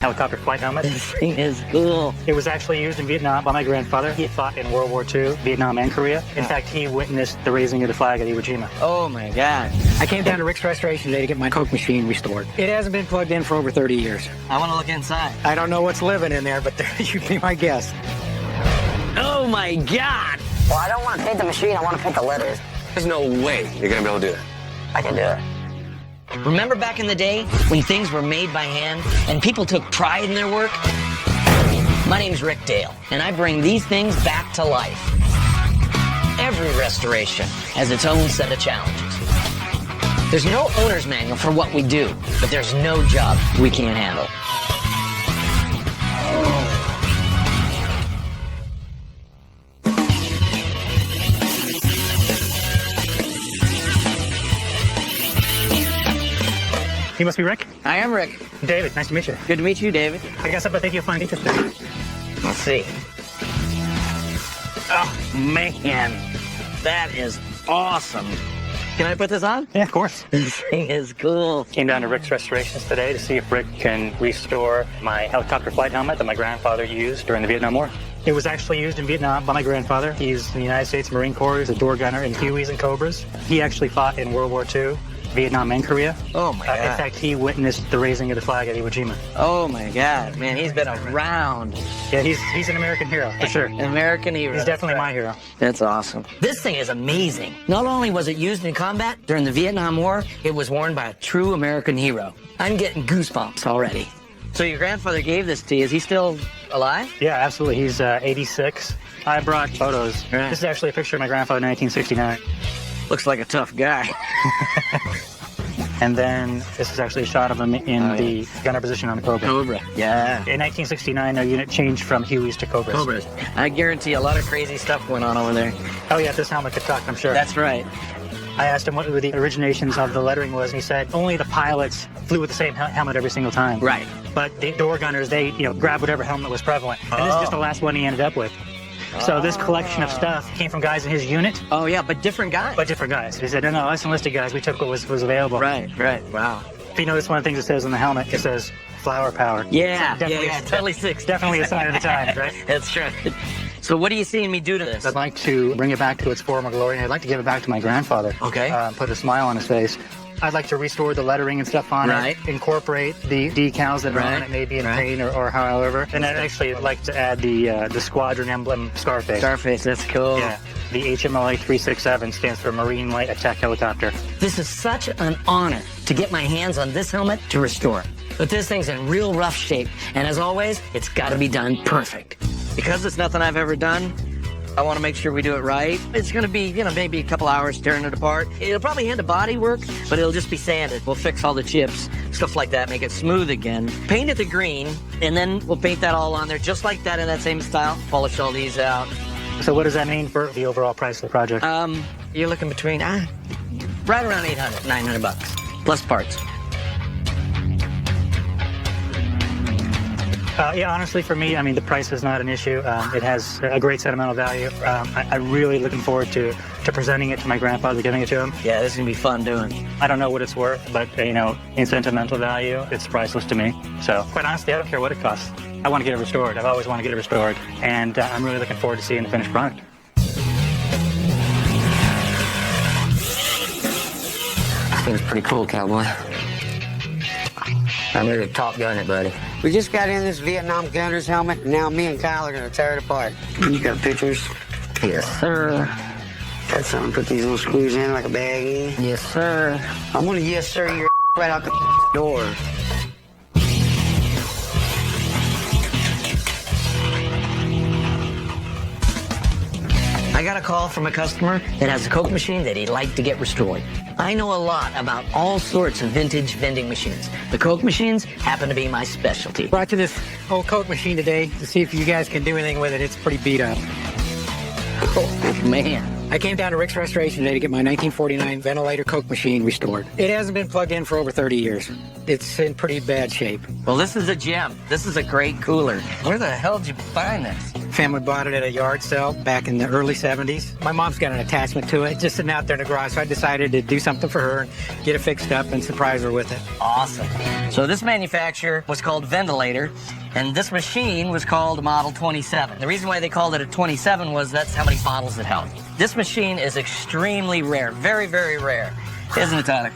helicopter flight helmet. This thing is cool. It was actually used in Vietnam by my grandfather. He fought in World War II, Vietnam and Korea. In fact, he witnessed the raising of the flag at Iwo Jima. Oh my God. I came down to Rick's Restoration today to get my Coke machine restored. It hasn't been plugged in for over 30 years. I want to look inside. I don't know what's living in there, but you'd be my guess. Oh my God. Well, I don't want to paint the machine, I want to paint the letters. There's no way you're gonna be able to do that. I can do it. Remember back in the day when things were made by hand and people took pride in their work? My name's Rick Dale, and I bring these things back to life. Every restoration has its own set of challenges. There's no owner's manual for what we do, but there's no job we can't handle. You must be Rick? I am Rick. David, nice to meet you. Good to meet you, David. I guess I think you'll find interesting. Let's see. Oh, man. That is awesome. Can I put this on? Yeah, of course. This thing is cool. Came down to Rick's Restorations today to see if Rick can restore my helicopter flight helmet that my grandfather used during the Vietnam War. It was actually used in Vietnam by my grandfather. He's in the United States Marine Corps. He's a door gunner in Hueys and Cobras. He actually fought in World War II, Vietnam and Korea. Oh my God. In fact, he witnessed the raising of the flag at Iwo Jima. Oh my God, man, he's been around. Yeah, he's an American hero, for sure. An American hero. He's definitely my hero. That's awesome. This thing is amazing. Not only was it used in combat during the Vietnam War, it was worn by a true American hero. I'm getting goosebumps already. So your grandfather gave this to you. Is he still alive? Yeah, absolutely. He's 86. I brought photos. Right. This is actually a picture of my grandfather in 1969. Looks like a tough guy. And then this is actually a shot of him in the gunner position on the Cobra. Cobra. Yeah. In 1969, our unit changed from Hueys to Cobras. Cobras. I guarantee a lot of crazy stuff went on over there. Oh yeah, this helmet could talk, I'm sure. That's right. I asked him what the originations of the lettering was, and he said only the pilots flew with the same helmet every single time. Right. But the door gunners, they grabbed whatever helmet was prevalent. And this is just the last one he ended up with. So this collection of stuff came from guys in his unit. Oh yeah, but different guys. But different guys. He said, no, us enlisted guys, we took what was available. Right. Wow. If you notice one of the things it says on the helmet, it says flower power. Yeah, So definitely, totally six. Definitely a sign of the times, right? That's right. So what are you seeing me do to this? I'd like to bring it back to its former glory, and I'd like to give it back to my grandfather. Okay. Put a smile on his face. I'd like to restore the lettering and stuff on Right. it, incorporate the decals that are on it, maybe in paint or however. And I'd actually like to add the squadron emblem Scarface. Scarface, that's cool. Yeah. The HMLA 367 stands for Marine Light Attack Helicopter. This is such an honor to get my hands on this helmet to restore it. But this thing's in real rough shape, and as always, it's got to be done perfect. Because it's nothing I've ever done, I want to make sure we do it right. It's going to be, maybe a couple hours tearing it apart. It'll probably hand to body work, but it'll just be sanded. We'll fix all the chips, stuff like that, make it smooth again. Paint it the green, and then we'll paint that all on there just like that in that same style. Polish all these out. So what does that mean for the overall price of the project? You're looking between, right around 800, 900 bucks, plus parts. Yeah, honestly, for me, the price is not an issue. It has a great sentimental value. I'm really looking forward to presenting it to my grandfather, giving it to him. Yeah, this is going to be fun doing. I don't know what it's worth, but, in sentimental value, it's priceless to me. So, quite honestly, I don't care what it costs. I want to get it restored. I've always wanted to get it restored. And I'm really looking forward to seeing the finished product. This thing's pretty cool, cowboy. I'm ready to Top Gun it, buddy. We just got in this Vietnam gunner's helmet, and now me and Kyle are going to tear it apart. You got pictures? Yes, sir. Got something, put these little screws in like a baggie. Yes, sir. I'm going to yes, sir, your right out the door. I got a call from a customer that has a Coke machine that he'd like to get restored. I know a lot about all sorts of vintage vending machines. The Coke machines happen to be my specialty. Brought you this old Coke machine today to see if you guys can do anything with it. It's pretty beat up. Oh, man. I came down to Rick's Restoration today to get my 1949 ventilator Coke machine restored. It hasn't been plugged in for over 30 years. It's in pretty bad shape. Well, this is a gem. This is a great cooler. Where the hell did you find this? Family bought it at a yard sale back in the early 70s. My mom's got an attachment to it, just sitting out there in the garage, so I decided to do something for her and get it fixed up and surprise her with it. Awesome. So this manufacturer was called Ventilator, and this machine was called Model 27. The reason why they called it a 27 was that's how many bottles it held. This machine is extremely rare, very, very rare. Isn't it, Tyler?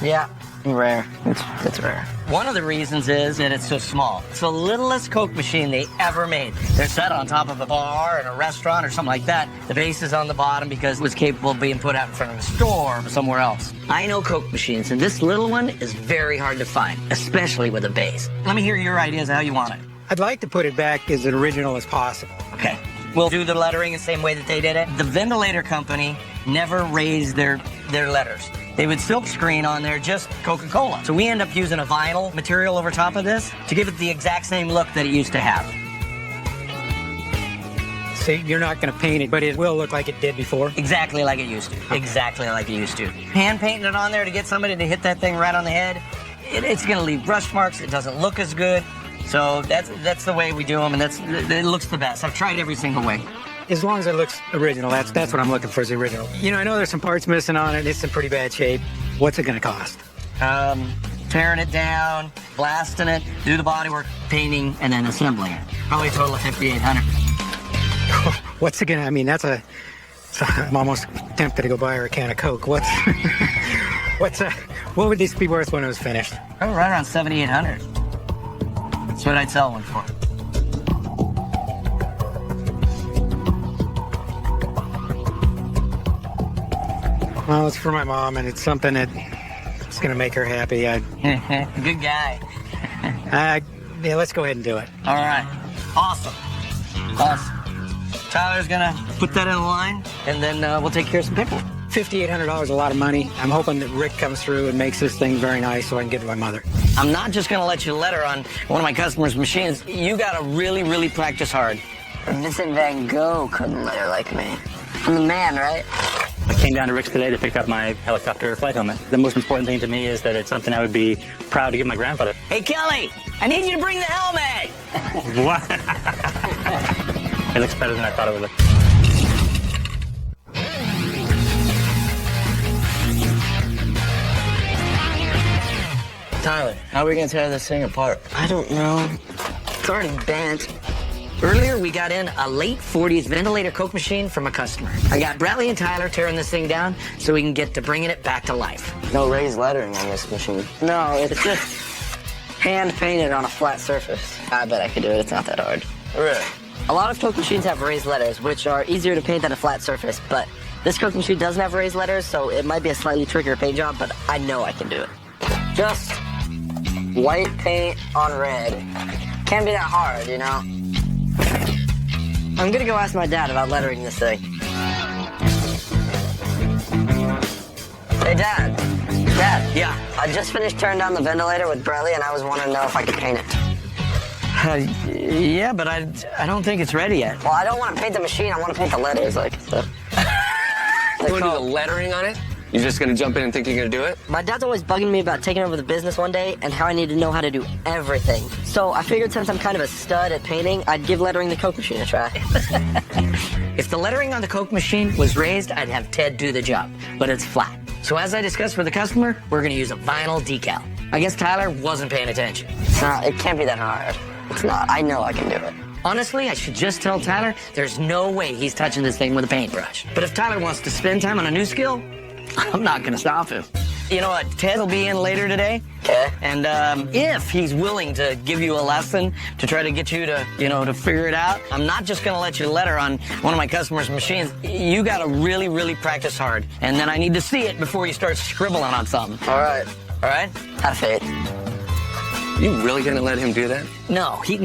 Yeah, rare. It's rare. One of the reasons is that it's so small. It's the littlest Coke machine they ever made. They're set on top of a bar in a restaurant or something like that. The base is on the bottom because it was capable of being put out in front of a store or somewhere else. I know Coke machines, and this little one is very hard to find, especially with a base. Let me hear your ideas of how you want it. I'd like to put it back as original as possible. Okay. We'll do the lettering the same way that they did it. The Ventilator Company never raised their letters. They would silk screen on there just Coca-Cola. So we end up using a vinyl material over top of this to give it the exact same look that it used to have. See, you're not going to paint it, but it will look like it did before. Exactly like it used to. Exactly like it used to. Hand painting it on there to get somebody to hit that thing right on the head, it's going to leave brush marks. It doesn't look as good. So that's the way we do them, and it looks the best. I've tried every single way. As long as it looks original, that's what I'm looking for, is the original. You know, I know there's some parts missing on it. It's in pretty bad shape. What's it going to cost? Tearing it down, blasting it, do the bodywork, painting, and then assembling it. Probably a total of $5,800. What's it going to, I mean, I'm almost tempted to go buy her a can of Coke. What would this be worth when it was finished? Probably right around $7,800. That's what I'd sell one for. Well, it's for my mom, and it's something that's going to make her happy. Good guy. Yeah, let's go ahead and do it. All right. Awesome. Tyler's going to put that in the line, and then we'll take care of some paperwork. $5,800 is a lot of money. I'm hoping that Rick comes through and makes this thing very nice so I can give it to my mother. I'm not just going to let you letter on one of my customers' machines. You got to really, really practice hard. Vincent Van Gogh couldn't letter like me. I'm the man, right? I came down to Rick's today to pick up my helicopter flight helmet. The most important thing to me is that it's something I would be proud to give my grandfather. Hey, Kelly, I need you to bring the helmet. What? It looks better than I thought it would look. Tyler, how are we going to tear this thing apart? I don't know. It's already bent. Earlier, we got in a late 40s Ventilator Coke machine from a customer. I got Bradley and Tyler tearing this thing down so we can get to bringing it back to life. No raised lettering on this machine. No, it's just hand painted on a flat surface. I bet I could do it. It's not that hard. Really? A lot of Coke machines have raised letters, which are easier to paint than a flat surface, but this Coke machine doesn't have raised letters, so it might be a slightly trickier paint job, but I know I can do it. Just white paint on red. Can't be that hard, you know? I'm gonna go ask my dad about lettering this thing. Hey, Dad. Dad. Yeah. I just finished tearing down the ventilator with Bradley, and I was wanting to know if I could paint it. Yeah, but I don't think it's ready yet. Well, I don't want to paint the machine. I want to paint the letters, like so. You want to do the lettering on it? You're just going to jump in and think you're going to do it? My dad's always bugging me about taking over the business one day and how I need to know how to do everything. So I figured since I'm kind of a stud at painting, I'd give lettering the Coke machine a try. If the lettering on the Coke machine was raised, I'd have Ted do the job, but it's flat. So as I discussed with the customer, we're going to use a vinyl decal. I guess Tyler wasn't paying attention. It can't be that hard. It's not. I know I can do it. Honestly, I should just tell Tyler there's no way he's touching this thing with a paintbrush. But if Tyler wants to spend time on a new skill, I'm not going to stop him. You know what? Ted will be in later today. Okay. And if he's willing to give you a lesson to try to get you to, to figure it out, I'm not just going to let you letter on one of my customers' machines. You got to really, really practice hard. And then I need to see it before you start scribbling on something. All right. All right? Have faith. You really going to let him do that? No. He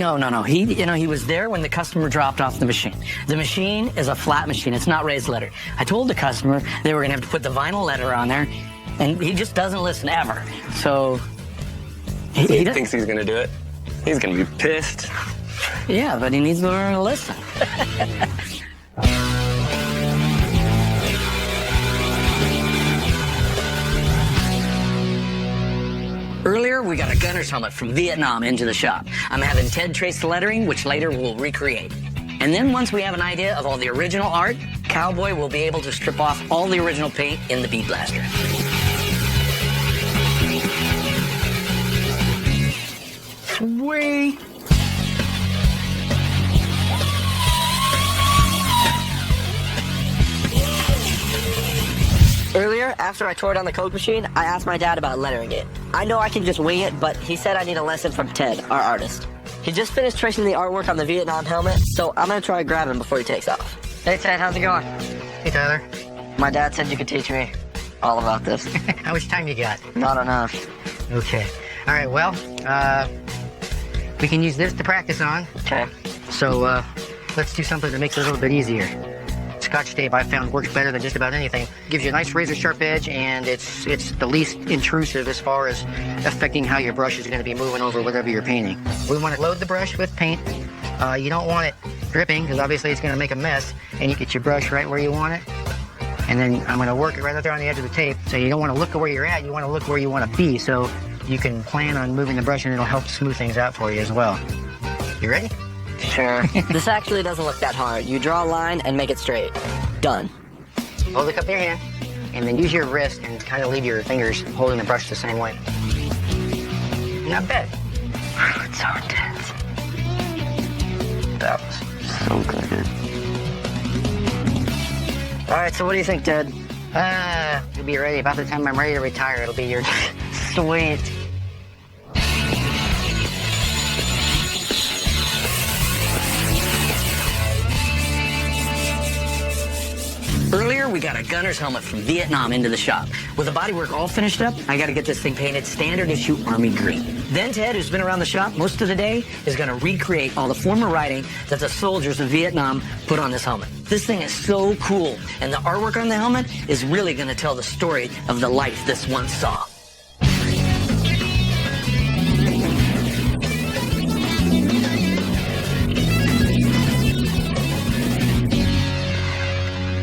was there when the customer dropped off the machine. The machine is a flat machine. It's not raised letter. I told the customer they were going to have to put the vinyl letter on there, and he just doesn't listen ever. So he thinks he's going to do it. He's going to be pissed. Yeah, but he needs to learn to listen. Earlier, we got a gunner's helmet from Vietnam into the shop. I'm having Ted trace the lettering, which later we'll recreate. And then once we have an idea of all the original art, Cowboy will be able to strip off all the original paint in the bead blaster. Sweet. Earlier, after I tore down the Coke machine, I asked my dad about lettering it. I know I can just wing it, but he said I need a lesson from Ted, our artist. He just finished tracing the artwork on the Vietnam helmet, so I'm gonna try to grab him before he takes off. Hey Ted, how's it going? Hey, Tyler. My dad said you could teach me all about this. How much time you got? Not enough. Okay. All right, well, we can use this to practice on. Okay. So, let's do something that makes it a little bit easier. Scotch tape I found works better than just about anything. Gives you a nice razor sharp edge, and it's the least intrusive as far as affecting how your brush is going to be moving over whatever you're painting. We want to load the brush with paint. You don't want it dripping, because obviously it's going to make a mess, and you get your brush right where you want it. And then I'm going to work it right up there on the edge of the tape. So you don't want to look at where you're at, you want to look where you want to be, so you can plan on moving the brush and it'll help smooth things out for you as well. You ready? Sure. This actually doesn't look that hard. You draw a line and make it straight. Done. Hold the cup in your hand, and then use your wrist and kind of leave your fingers holding the brush the same way. Not bad. It's so intense. That was so good. All right, so what do you think, Ted? You'll be ready. About the time I'm ready to retire, it'll be your Sweet. Earlier, we got a gunner's helmet from Vietnam into the shop. With the bodywork all finished up, I gotta get this thing painted standard issue Army green. Then Ted, who's been around the shop most of the day, is gonna recreate all the former writing that the soldiers of Vietnam put on this helmet. This thing is so cool, and the artwork on the helmet is really gonna tell the story of the life this one saw.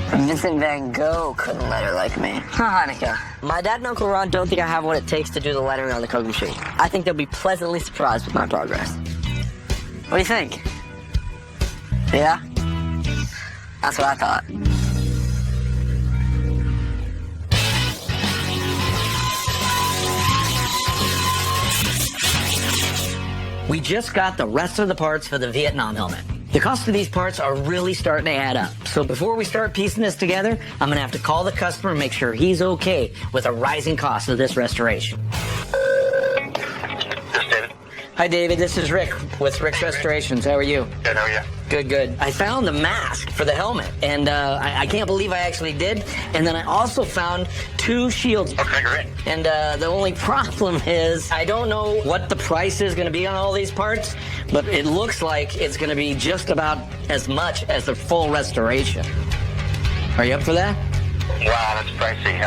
Vincent Van Gogh couldn't letter like me. Hanukkah. My dad and Uncle Ron don't think I have what it takes to do the lettering on the Coke machine. I think they'll be pleasantly surprised with my progress. What do you think? Yeah? That's what I thought. We just got the rest of the parts for the Vietnam helmet. The cost of these parts are really starting to add up. So before we start piecing this together, I'm gonna have to call the customer and make sure he's okay with the rising cost of this restoration. Hi, David. This is Rick with Rick's Restorations. How are you? Good, how are you? Good, good. I found the mask for the helmet, and I can't believe I actually did. And then I also found 2 shields. Okay, great. And the only problem is I don't know what the price is going to be on all these parts, but it looks like it's going to be just about as much as the full restoration. Are you up for that? Wow, that's pricey.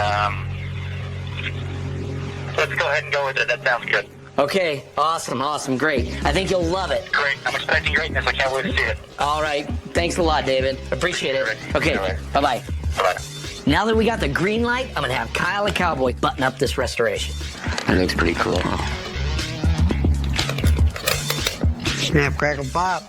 Let's go ahead and go with it. That sounds good. Okay, awesome, awesome, great. I think you'll love it. Great. I'm expecting greatness. I can't wait to see it. All right, thanks a lot, David. Appreciate it. Okay, All right. bye-bye. Bye-bye. Now that we got the green light, I'm gonna have Kyle the Cowboy button up this restoration. That looks pretty cool. Snap, crackle, pop.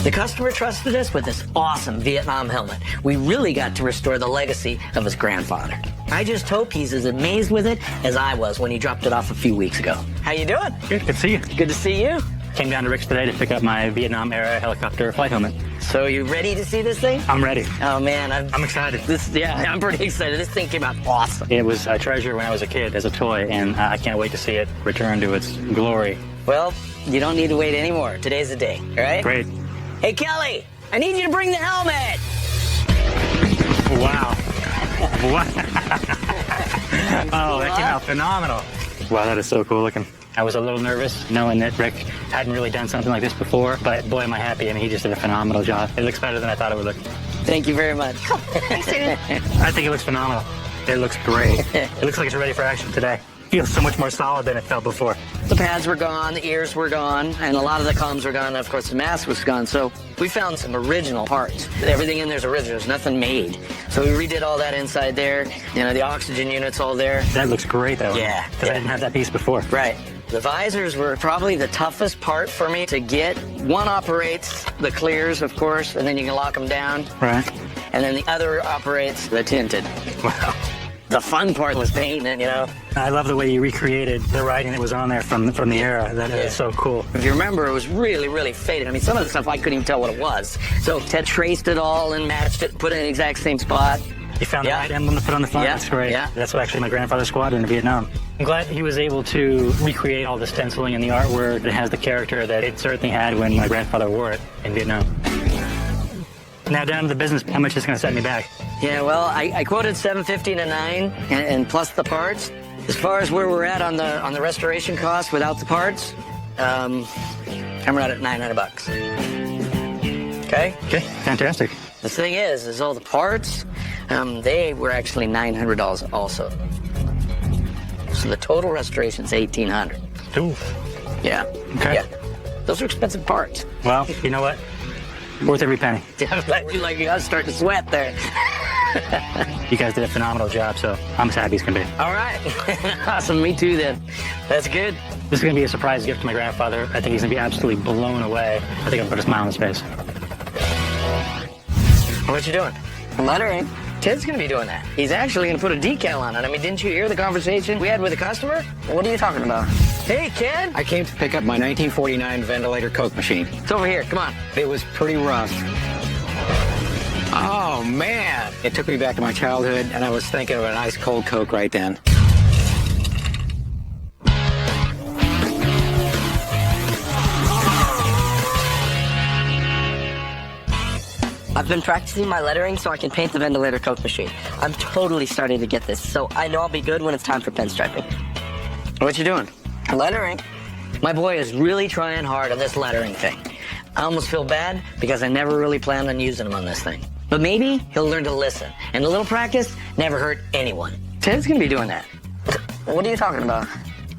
The customer trusted us with this awesome Vietnam helmet. We really got to restore the legacy of his grandfather. I just hope he's as amazed with it as I was when he dropped it off a few weeks ago. How you doing? Good to see you. Good to see you. Came down to Rick's today to pick up my Vietnam-era helicopter flight helmet. So you ready to see this thing? I'm ready. Oh man, I'm excited. I'm pretty excited. This thing came out awesome. It was a treasure when I was a kid as a toy, and I can't wait to see it return to its glory. Well, you don't need to wait anymore. Today's the day, all right? Great. Hey, Kelly, I need you to bring the helmet. Wow. Oh, that came out phenomenal. Wow, that is so cool looking. I was a little nervous knowing that Rick hadn't really done something like this before, but boy, am I happy. I mean, he just did a phenomenal job. It looks better than I thought it would look. Thank you very much. I think it looks phenomenal. It looks great. It looks like it's ready for action today. feels so much more solid than it felt before. The pads were gone, the ears were gone, and a lot of the comms were gone, and of course the mask was gone. So we found some original parts. Everything in there's original, there's nothing made. So we redid all that inside there. You know, the oxygen unit's all there. That looks great, though. Yeah. Because I didn't have that piece before. Right. The visors were probably the toughest part for me to get. One operates the clears, of course, and then you can lock them down. Right. And then the other operates the tinted. Wow. The fun part was painting it, you know. I love the way you recreated the writing that was on there from the era. That is so cool. If you remember, it was really, really faded. I mean, some of the stuff I couldn't even tell what it was. So Ted traced it all and matched it, put it in the exact same spot. You found the right emblem to put on the front? Yeah. That's great. Yeah. That's what actually my grandfather's squadron in Vietnam. I'm glad he was able to recreate all the stenciling and the artwork that has the character that it certainly had when my grandfather wore it in Vietnam. Now down to the business, how much is going to set me back? Yeah, well, I quoted $750 to $900, and plus the parts. As far as where we're at on the restoration cost without the parts, I'm right at $900. Okay? Okay, fantastic. The thing is all the parts, they were actually $900 also. So the total restoration's $1,800. Ooh. Yeah. Okay. Yeah. Those are expensive parts. Well, you know what? Worth every penny. Like you gotta start to sweat there. You guys did a phenomenal job, so I'm as happy as can be. All right. Awesome. Me too, then. That's good. This is going to be a surprise gift to my grandfather. I think he's going to be absolutely blown away. I think I'm going to put a smile on his face. What you doing? Lettering. Ted's gonna be doing that. He's actually gonna put a decal on it. I mean, didn't you hear the conversation we had with the customer? What are you talking about? Hey, Ken! I came to pick up my 1949 ventilator Coke machine. It's over here, come on. It was pretty rough. Oh, man! It took me back to my childhood, and I was thinking of an ice cold Coke right then. I've been practicing my lettering so I can paint the ventilator Coke machine. I'm totally starting to get this, so I know I'll be good when it's time for pinstriping. What you doing? Lettering? My boy is really trying hard on this lettering thing. I almost feel bad because I never really planned on using him on this thing. But maybe he'll learn to listen, and a little practice never hurt anyone. Ted's gonna be doing that. What are you talking about?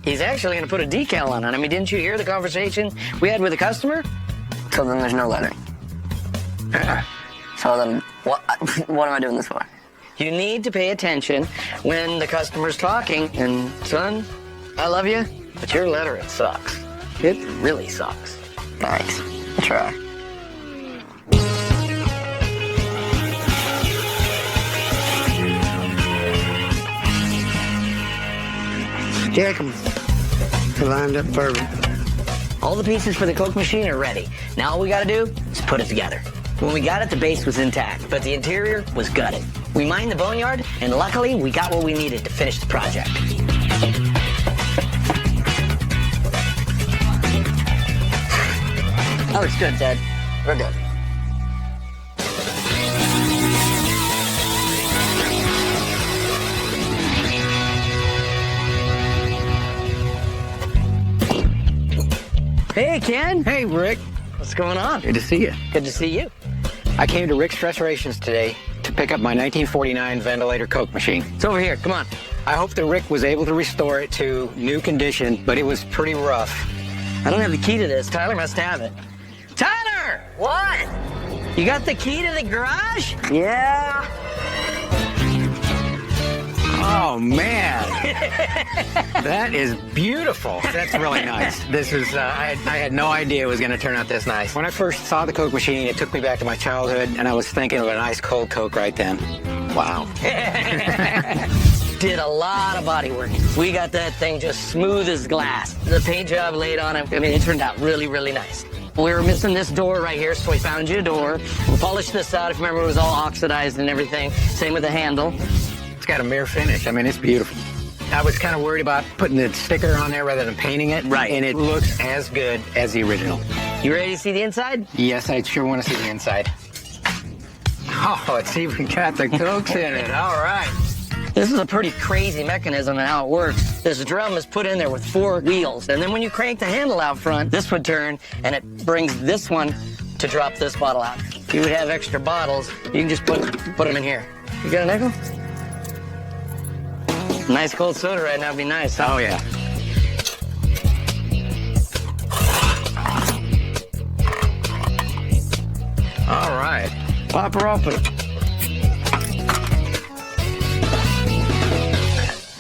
He's actually gonna put a decal on it. I mean, didn't you hear the conversation we had with the customer? So then there's no lettering. So then, what am I doing this for? You need to pay attention when the customer's talking. And son, I love you, but your lettering sucks. It really sucks. Thanks. I'll try. Check them. They're lined up perfect. All the pieces for the Coke machine are ready. Now all we gotta do is put it together. When we got it, the base was intact, but the interior was gutted. We mined the boneyard, and luckily, we got what we needed to finish the project. That looks good, Ted. We're good. Hey, Ken. Hey, Rick. What's going on? Good to see you. Good to see you. I came to Rick's Restorations today to pick up my 1949 ventilator Coke machine. It's over here. Come on. I hope that Rick was able to restore it to new condition, but it was pretty rough. I don't have the key to this. Tyler must have it. Tyler! What? You got the key to the garage? Yeah. Oh, man. That is beautiful. That's really nice. This is, I had no idea it was going to turn out this nice. When I first saw the Coke machine, it took me back to my childhood, and I was thinking of an ice cold Coke right then. Wow. Did a lot of body work. We got that thing just smooth as glass. The paint job laid on it, I mean, it turned out really, really nice. We were missing this door right here, so we found you a door. We polished this out. If you remember, it was all oxidized and everything. Same with the handle. It's got a mirror finish. I mean, it's beautiful. I was kind of worried about putting the sticker on there rather than painting it. Right. And it looks as good as the original. You ready to see the inside? Yes, I sure want to see the inside. Oh, it's even got the Cokes in it. All right. This is a pretty crazy mechanism and how it works. This drum is put in there with 4 wheels, and then when you crank the handle out front, this would turn, and it brings this one to drop this bottle out. If you would have extra bottles, you can just put them in here. You got a nickel? Nice cold soda right now would be nice, huh? Oh, yeah. All right. Pop her open.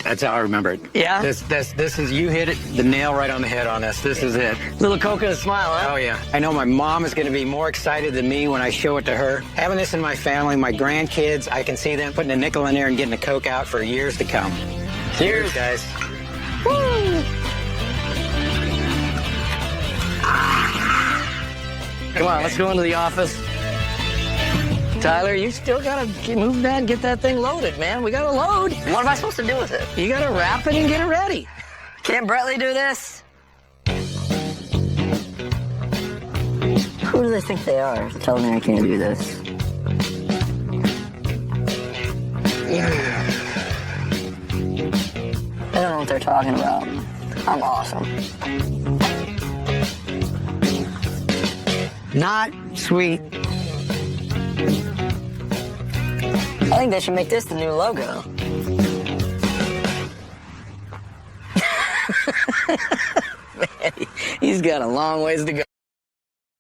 That's how I remember it. Yeah? This is, you hit it, the nail right on the head on this. This is it. Little coconut smile, huh? Oh, yeah. I know my mom is going to be more excited than me when I show it to her. Having this in my family, my grandkids, I can see them putting a nickel in there and getting a Coke out for years to come. Cheers, guys. Woo! Come on, let's go into the office. Tyler, you still gotta move that and get that thing loaded, man. We gotta load. What am I supposed to do with it? You gotta wrap it and get it ready. Can't Bretley do this? Who do they think they are to tell me I can't do this? They don't know what they're talking about. I'm awesome. Not sweet. I think they should make this the new logo. Man, he's got a long ways to go.